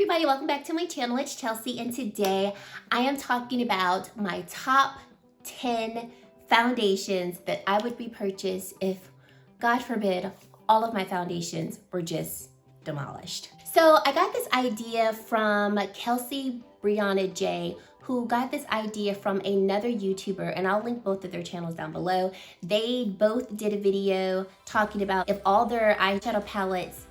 everybody, welcome back to my channel. It's Chelsea, and today I am talking about my top 10 foundations that I would repurchase if, God forbid, all of my foundations were just demolished. So I got this idea from Kelsey Brianna J, who got this idea from another YouTuber, and I'll link both of their channels down below. They both did a video talking about if all their eyeshadow palettes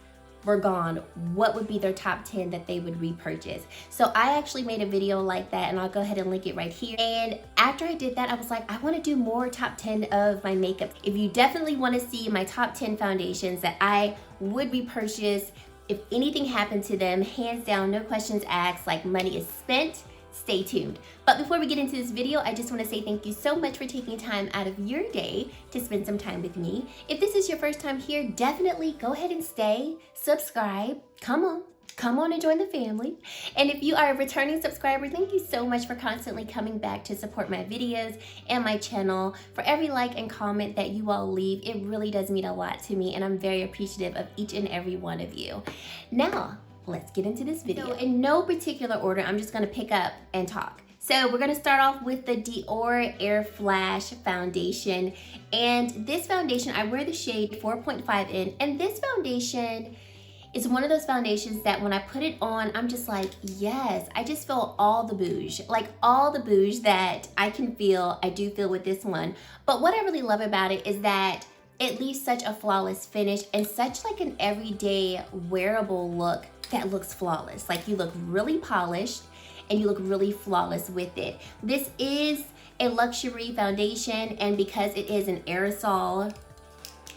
were gone, what would be their top 10 that they would repurchase. So I actually made a video like that, and I'll go ahead and link it right here. And after I did that, I was like, I want to do more top 10 of my makeup. If you definitely want to see my top 10 foundations that I would repurchase if anything happened to them, hands down, no questions asked, like money is spent, stay tuned. But before we get into this video, I just want to say thank you so much for taking time out of your day to spend some time with me. If this is your first time here, definitely go ahead and stay, subscribe, come on and join the family. And if you are a returning subscriber, thank you so much for constantly coming back to support my videos and my channel. For every like and comment that you all leave, it really does mean a lot to me, and I'm very appreciative of each and every one of you. Now, let's get into this video. So in no particular order, I'm just gonna pick up and talk. So we're gonna start off with the Dior Air Flash foundation. And this foundation, I wear the shade 4.5 in, and this foundation is one of those foundations that when I put it on, I'm just like, yes, I just feel all the bouge. Like all the bouge that I can feel, I do feel with this one. But what I really love about it is that it leaves such a flawless finish and such like an everyday wearable look that looks flawless. Like you look really polished and you look really flawless with it. This is a luxury foundation, and because it is an aerosol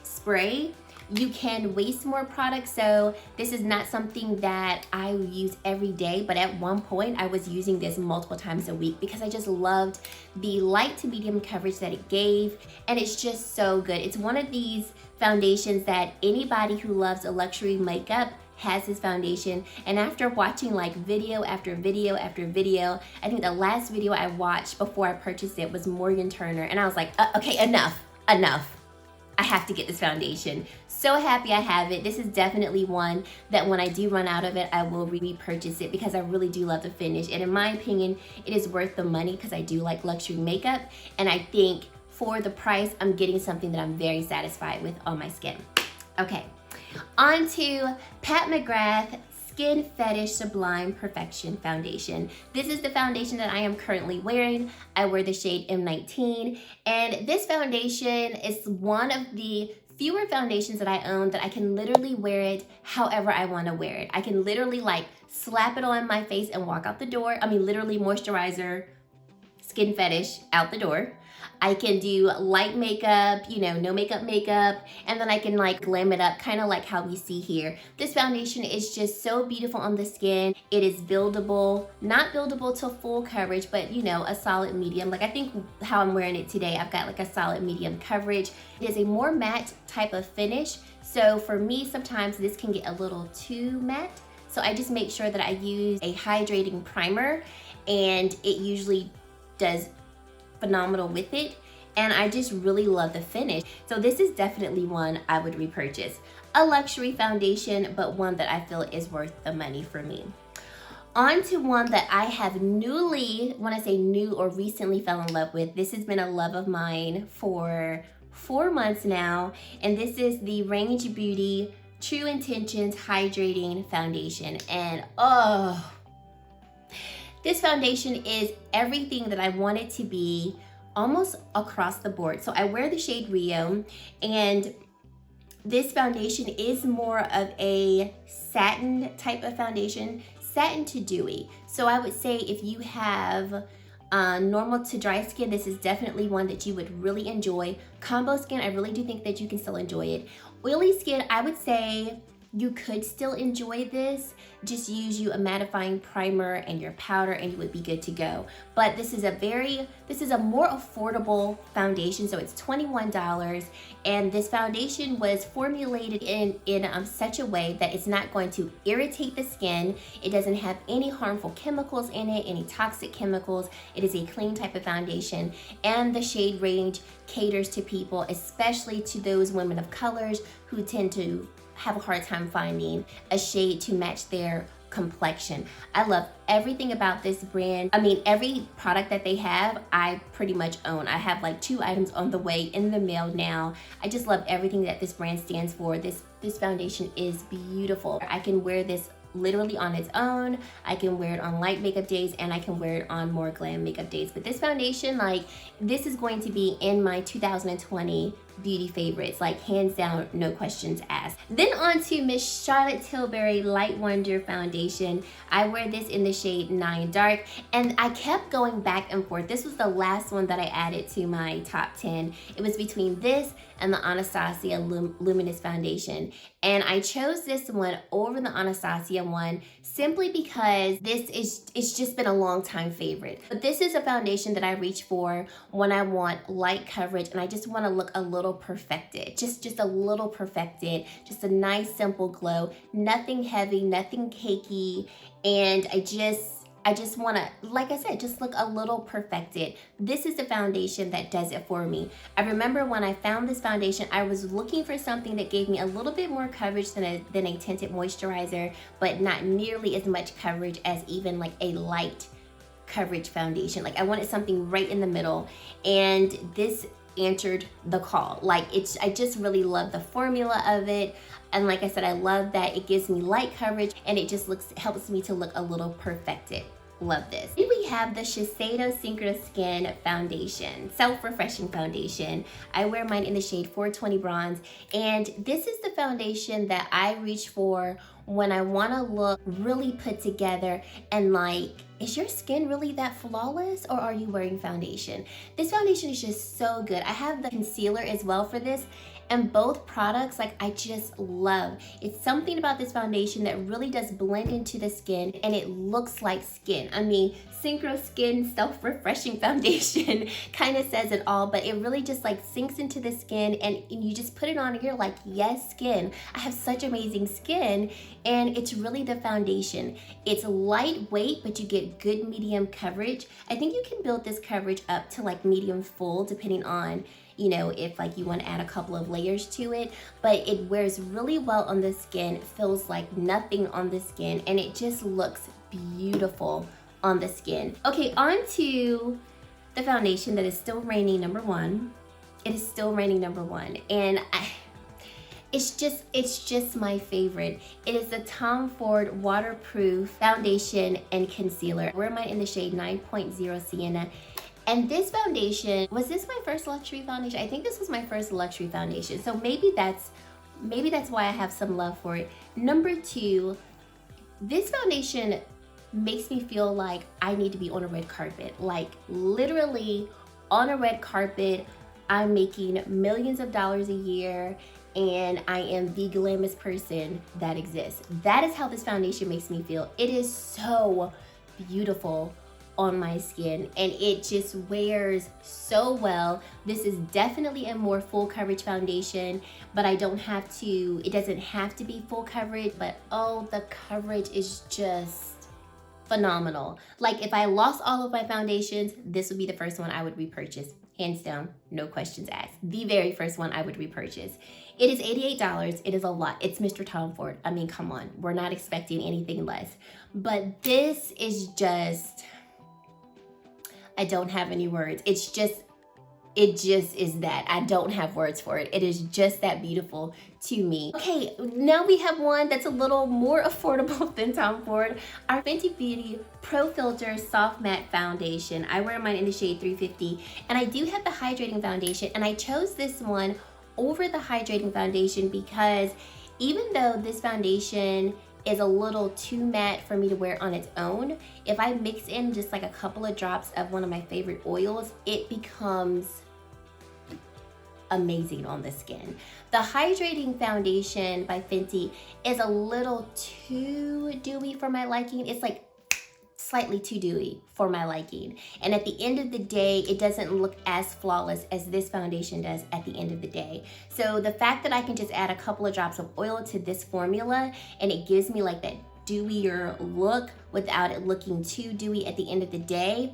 spray, you can waste more product. So this is not something that I use every day, but at one point I was using this multiple times a week because I just loved the light to medium coverage that it gave, and it's just so good. It's one of these foundations that anybody who loves a luxury makeup has this foundation. And after watching like video after video after video, I think the last video I watched before I purchased it was Morgan Turner, and I was like, okay, enough. I have to get this foundation. So happy I have it. This is definitely one that when I do run out of it, I will repurchase it because I really do love the finish. And in my opinion, it is worth the money because I do like luxury makeup. And I think for the price, I'm getting something that I'm very satisfied with on my skin. Okay, on to Pat McGrath Skin Fetish Sublime Perfection Foundation. This is the foundation that I am currently wearing. I wear the shade M19, and this foundation is one of the fewer foundations that I own that I can literally wear it however I want to wear it. I can literally like slap it on my face and walk out the door. I mean, literally moisturizer, skin fetish, out the door. I can do light makeup, you know, no makeup, and then I can like glam it up, kind of like how we see here. This foundation is just so beautiful on the skin. It is buildable, not buildable to full coverage, but you know, a solid medium. Like I think how I'm wearing it today, I've got like a solid medium coverage. It is a more matte type of finish. So for me, sometimes this can get a little too matte. So I just make sure that I use a hydrating primer, and it usually does phenomenal with it, and I just really love the finish. So this is definitely one I would repurchase. A luxury foundation, but one that I feel is worth the money for me. On to one that I have newly, when I say new or recently fell in love with, this has been a love of mine for 4 months now, and this is the Range Beauty True Intentions Hydrating Foundation. And oh, this foundation is everything that I want it to be, almost across the board. So I wear the shade Rio, and this foundation is more of a satin type of foundation, satin to dewy. So I would say if you have normal to dry skin, this is definitely one that you would really enjoy. Combo skin, I really do think that you can still enjoy it. Oily skin, I would say you could still enjoy this. Just use you a mattifying primer and your powder and you would be good to go. But this is a more affordable foundation, so it's $21, and this foundation was formulated in such a way that it's not going to irritate the skin. It doesn't have any harmful chemicals in it, any toxic chemicals. It is a clean type of foundation, and the shade range caters to people, especially to those women of colors who tend to have a hard time finding a shade to match their complexion. I love everything about this brand. I mean, every product that they have, I pretty much own. I have like 2 items on the way in the mail now. I just love everything that this brand stands for. This foundation is beautiful. I can wear this literally on its own. I can wear it on light makeup days, and I can wear it on more glam makeup days. But this foundation, like, this is going to be in my 2020 beauty favorites, like hands down, no questions asked. Then on to Miss Charlotte Tilbury Light Wonder Foundation. I wear this in the shade 9 Dark, and I kept going back and forth. This was the last one that I added to my top 10. It was between this and the Anastasia Luminous Foundation, and I chose this one over the Anastasia one simply because it's just been a long time favorite. But this is a foundation that I reach for when I want light coverage and I just want to look a little perfected, just a little perfected, just a nice simple glow, nothing heavy, nothing cakey, and I just want to, like I said, just look a little perfected. This is the foundation that does it for me. I remember when I found this foundation, I was looking for something that gave me a little bit more coverage than a tinted moisturizer, but not nearly as much coverage as even like a light coverage foundation. Like, I wanted something right in the middle, and this answered the call. Like, I just really love the formula of it. And like I said, I love that it gives me light coverage and it just helps me to look a little perfected. Love this. Then we have the Shiseido Synchro Skin Foundation, self-refreshing foundation. I wear mine in the shade 420 Bronze, and this is the foundation that I reach for when I want to look really put together and like, is your skin really that flawless, or are you wearing foundation? This foundation is just so good. I have the concealer as well for this, and both products, like, I just love. It's something about this foundation that really does blend into the skin and it looks like skin. I mean, Synchro Skin Self-Refreshing Foundation kind of says it all, but it really just like sinks into the skin and you just put it on and you're like, yes, skin. I have such amazing skin, and it's really the foundation. It's lightweight, but you get good medium coverage. I think you can build this coverage up to like medium full depending on, you know, if like you want to add a couple of layers to it, but it wears really well on the skin. It feels like nothing on the skin, and it just looks beautiful on the skin. Okay, on to the foundation that is still reigning number 1. It is still reigning number 1, and it's just my favorite. It is the Tom Ford Waterproof Foundation and Concealer. I wear mine in the shade 9.0 Sienna. And this foundation, was this my first luxury foundation? I think this was my first luxury foundation. So maybe that's why I have some love for it. Number 2, this foundation makes me feel like I need to be on a red carpet. Like, literally on a red carpet. I'm making millions of dollars a year, and I am the glamorous person that exists. That is how this foundation makes me feel. It is so beautiful on my skin, and it just wears so well. This is definitely a more full coverage foundation, but it doesn't have to be full coverage, but oh, the coverage is just phenomenal. Like, if I lost all of my foundations, this would be the first one I would repurchase. Hands down, no questions asked. The very first one I would repurchase. It is $88. It is a lot. It's Mr. Tom Ford. I mean, come on. We're not expecting anything less. But this is just, I don't have any words. It just is that. I don't have words for it. It is just that beautiful to me. Okay, now we have one that's a little more affordable than Tom Ford. Our Fenty Beauty Pro Filter Soft Matte Foundation. I wear mine in the shade 350, and I do have the Hydrating Foundation, and I chose this one over the Hydrating Foundation because even though this foundation is a little too matte for me to wear on its own, if I mix in just like a couple of drops of one of my favorite oils, it becomes amazing on the skin. The Hydrating Foundation by Fenty is a little too dewy for my liking. It's like slightly too dewy for my liking. And at the end of the day, it doesn't look as flawless as this foundation does at the end of the day. So the fact that I can just add a couple of drops of oil to this formula and it gives me like that dewier look without it looking too dewy at the end of the day,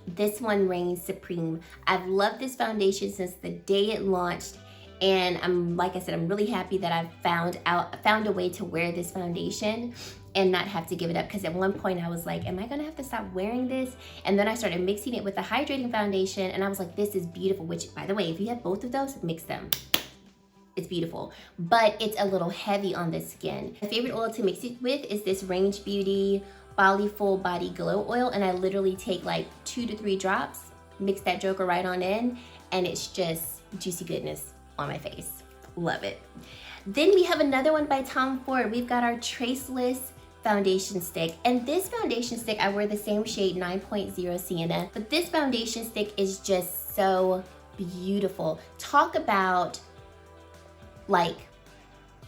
this one reigns supreme. I've loved this foundation since the day it launched, and like I said, I'm really happy that I've found a way to wear this foundation. and not have to give it up, because at one point I was like, am I gonna have to stop wearing this? And then I started mixing it with the hydrating foundation, and I was like, this is beautiful, which, by the way, if you have both of those, mix them. It's beautiful, but it's a little heavy on the skin. My favorite oil to mix it with is this Range Beauty Bali Full Body Glow Oil, and I literally take like 2 to 3 drops, mix that joker right on in, and it's just juicy goodness on my face. Love it. Then we have another one by Tom Ford. We've got our Traceless foundation stick, and this foundation stick, I wear the same shade 9.0 Sienna, but this foundation stick is just so beautiful. Talk about, like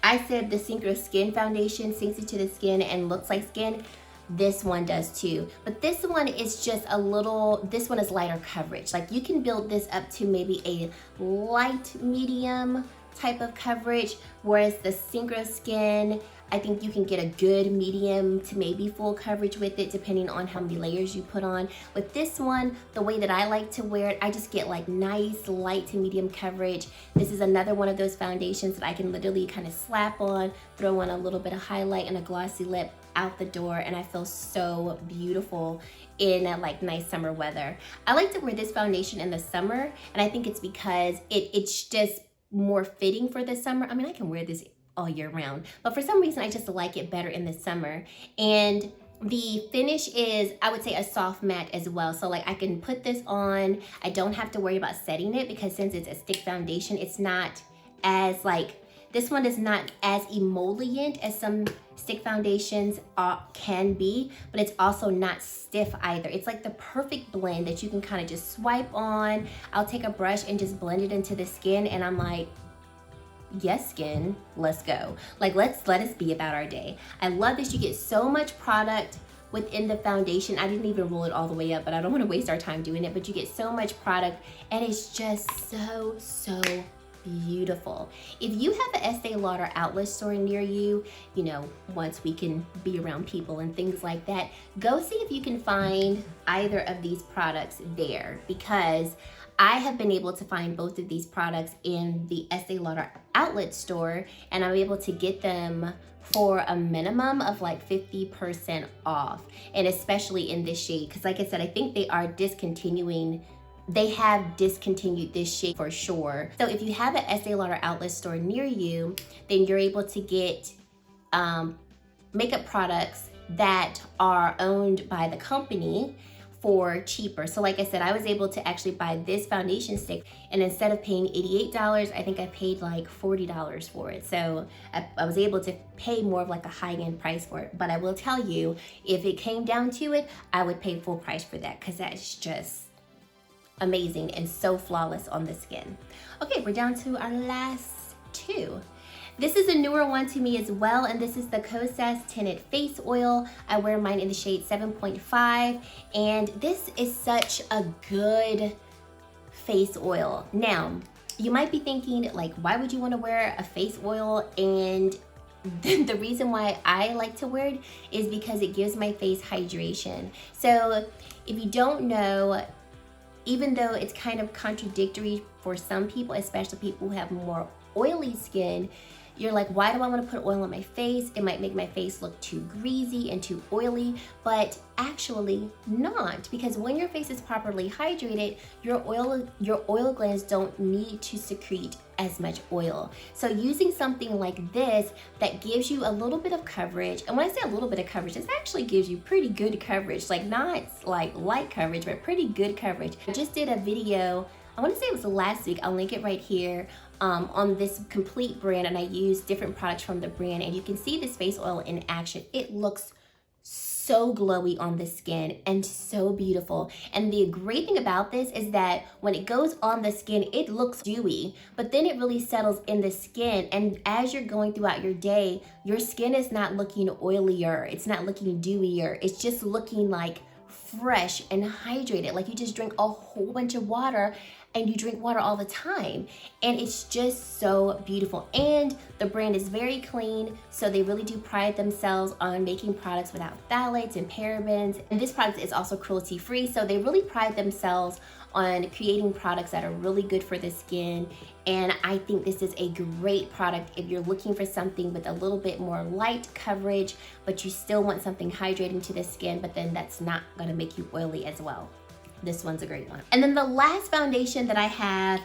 I said, the Synchro Skin foundation sinks into the skin and looks like skin. This one does too, but this one is just a little, this one is lighter coverage. Like you can build this up to maybe a light medium type of coverage, whereas the Synchro Skin, I think you can get a good medium to maybe full coverage with it, depending on how many layers you put on. With this one, the way that I like to wear it, I just get like nice light to medium coverage. This is another one of those foundations that I can literally kind of slap on, throw on a little bit of highlight and a glossy lip, out the door, and I feel so beautiful in like nice summer weather. I like to wear this foundation in the summer, and I think it's because it's just more fitting for the summer. I mean, I can wear this all year round, but for some reason I just like it better in the summer. And the finish is, I would say, a soft matte as well. So like I can put this on, I don't have to worry about setting it, because since it's a stick foundation, it's not as like, this one is not as emollient as some stick foundations can be, but it's also not stiff either. It's like the perfect blend that you can kind of just swipe on. I'll take a brush and just blend it into the skin, and I'm like, yes, skin, let's go. Like, let us be about our day. I love this. You get so much product within the foundation. I didn't even roll it all the way up, but I don't want to waste our time doing it, but you get so much product, and it's just so beautiful. If you have an Estee Lauder outlet store near you, you know, once we can be around people and things like that, go see if you can find either of these products there, because I have been able to find both of these products in the Estee Lauder outlet store, and I'm able to get them for a minimum of like 50% off, and especially in this shade, because like I said, I think they are discontinuing. They have discontinued this shade for sure. So if you have an Estee Lauder outlet store near you, then you're able to get makeup products that are owned by the company for cheaper. So like I said, I was able to actually buy this foundation stick, and instead of paying $88, I think I paid like $40 for it. So I was able to pay more of like a high-end price for it. But I will tell you, if it came down to it, I would pay full price for that, because that's just amazing and so flawless on the skin. Okay, we're down to our last two. This is a newer one to me as well, and this is the Cess Tinted Face Oil. I wear mine in the shade 7.5, and this is such a good face oil. Now, you might be thinking, like, why would you want to wear a face oil? And the reason why I like to wear it is because it gives my face hydration. So if you don't know, even though it's kind of contradictory for some people, especially people who have more oily skin, you're like, why do I want to put oil on my face? It might make my face look too greasy and too oily, but actually not, because when your face is properly hydrated, your oil glands don't need to secrete as much oil. So using something like this that gives you a little bit of coverage, and when I say a little bit of coverage, this actually gives you pretty good coverage, like not like light coverage, but pretty good coverage. I just did a video, I want to say it was last week, I'll link it right here, on this complete brand, and I use different products from the brand, and you can see this face oil in action. It looks so glowy on the skin and so beautiful. And the great thing about this is that when it goes on the skin, it looks dewy, but then it really settles in the skin, and as you're going throughout your day, your skin is not looking oilier, it's not looking dewier, it's just looking like fresh and hydrated, like you just drink a whole bunch of water and you drink water all the time. And it's just so beautiful. And the brand is very clean, so they really do pride themselves on making products without phthalates and parabens. And this product is also cruelty-free, so they really pride themselves on creating products that are really good for the skin. And I think this is a great product if you're looking for something with a little bit more light coverage, but you still want something hydrating to the skin, but then that's not gonna make you oily as well. This one's a great one. And then the last foundation that I have,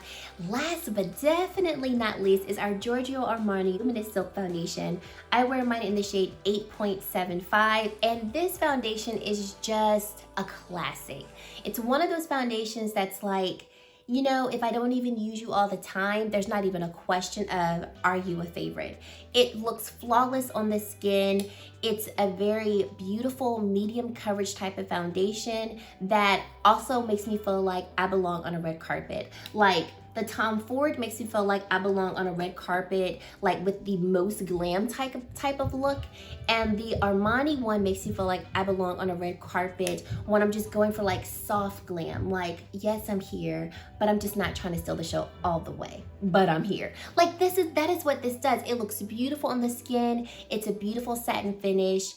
last but definitely not least, is our Giorgio Armani Luminous Silk Foundation. I wear mine in the shade 8.75, and this foundation is just a classic. It's one of those foundations that's like, you know, if I don't even use you all the time, there's not even a question of, are you a favorite? It looks flawless on the skin. It's a very beautiful medium coverage type of foundation that also makes me feel like I belong on a red carpet. Like the Tom Ford makes me feel like I belong on a red carpet, like with the most glam type of look. And the Armani one makes me feel like I belong on a red carpet when I'm just going for like soft glam. Like, yes, I'm here, but I'm just not trying to steal the show all the way, but I'm here. Like that is what this does. It looks beautiful on the skin. It's a beautiful satin finish.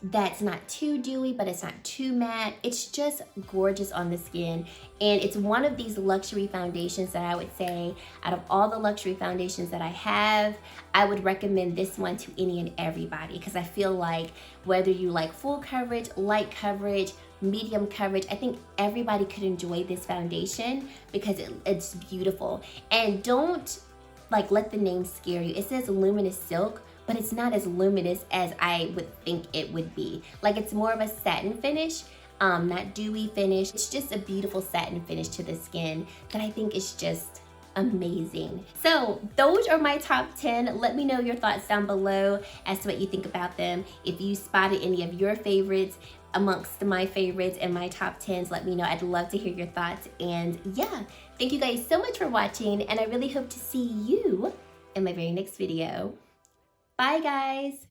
That's not too dewy, but it's not too matte. It's just gorgeous on the skin. And it's one of these luxury foundations that I would say, out of all the luxury foundations that I have, I would recommend this one to any and everybody, because I feel like whether you like full coverage, light coverage, medium coverage, I think everybody could enjoy this foundation because it's beautiful. And don't like let the name scare you. It says luminous silk, but it's not as luminous as I would think it would be. Like it's more of a satin finish, not dewy finish. It's just a beautiful satin finish to the skin that I think is just amazing. So those are my top 10. Let me know your thoughts down below as to what you think about them. If you spotted any of your favorites amongst my favorites and my top 10s, let me know. I'd love to hear your thoughts. And yeah, thank you guys so much for watching, and I really hope to see you in my very next video. Bye guys.